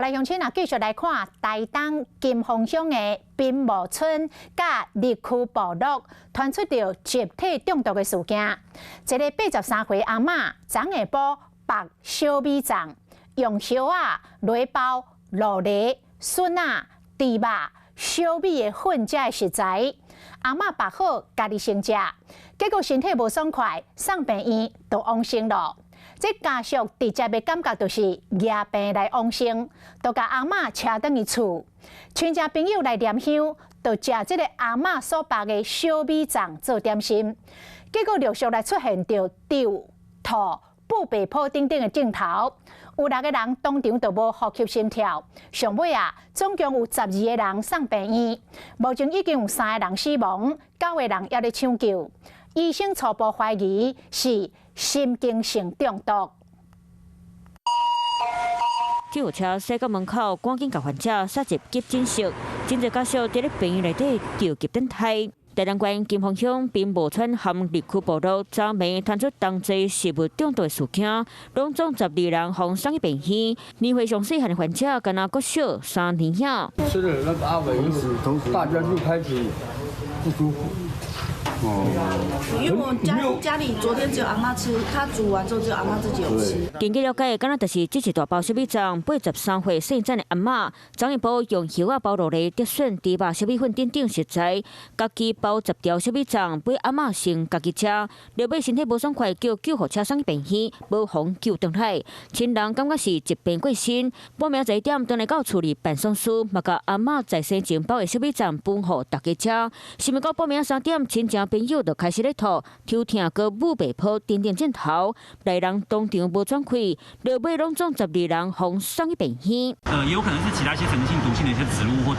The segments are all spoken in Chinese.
来，乡亲啊，继续来看台东金峰乡的滨木村甲日区部落传出着集体中毒的事件。一个83岁阿嬷昨下晡绑小米粽，用烧啊、螺包、肉梨、笋啊、猪肉、小米的混食的食材，阿嬷绑好家己先食，结果身体无爽快，送病院就往生了。 这家属直接的感觉就是夜病来往生，就甲阿嬷车转去厝，亲戚朋友来念香，就食这个阿嬷所绑的小米粽做点心，结果陆续来出现着丢、吐、不白泡等等的镜头，有6个人当场就无呼吸心跳，上尾啊，总共有12个人送病院，目前已经有3个人死亡，9个人还在抢救，医生初步怀疑是 心经性中毒。救护车驶到门口，赶紧甲患者塞入急诊室。真侪家属伫咧病院内底着急等待。台东县金峰乡滨木村和日区部落昨暝传出同齐食物中毒的事件，拢总12人互送去病院。年岁上细汉的患者，敢若国小3年呀。吃了那个阿伟，大家就开始不舒服。 因为我家里昨天只有阿妈吃，她煮完之后只有阿妈自己有吃。根据了解，敢若就是这一大包小米粽，83岁姓詹的阿嬷，昨下晡用烧啊包肉类、竹笋、猪肉、小米粉等食材，家己包10条小米粽，陪阿嬷先家己吃。后尾身体无爽快，叫救护车送去病院，无妨救回来。亲人感觉是疾病过身，半暝11点回来到处理办丧事，嘛甲阿嬷在生前包的小米粽分互大家吃。是毋到半暝3点，亲戚朋友就开始咧吐、抽疼、个母白泡等镜头，来人当场无喘气，落尾拢总12人互送去病院。也有可能是其他一些层性毒性的一些植物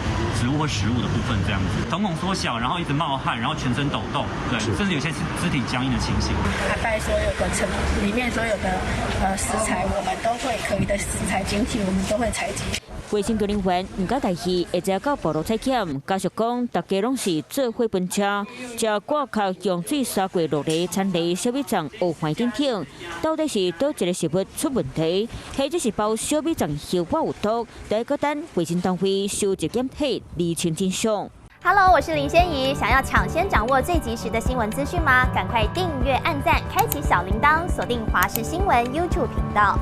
或食物的部分这样子，瞳孔缩小，然后一直冒汗，然后全身抖动，对，甚至有些肢体僵硬的情形。涵盖所有的里面所有的食材，我们都会可疑的食材检体，我们都会采集。 卫生局人员唔敢代替，会只到部落采检。家属讲，大家拢是做伙分吃，食挂靠用水洒过肉类、田类、小米粽、蚵环等等，到底是倒一个食物出问题，或者是包小米粽效果有毒？第一个等卫生单位收集检体，厘清真相。Hello， 我是林仙怡。想要抢先掌握最及时的新闻资讯吗？赶快订阅、按赞、开启小铃铛，锁定华视新闻 YouTube 频道。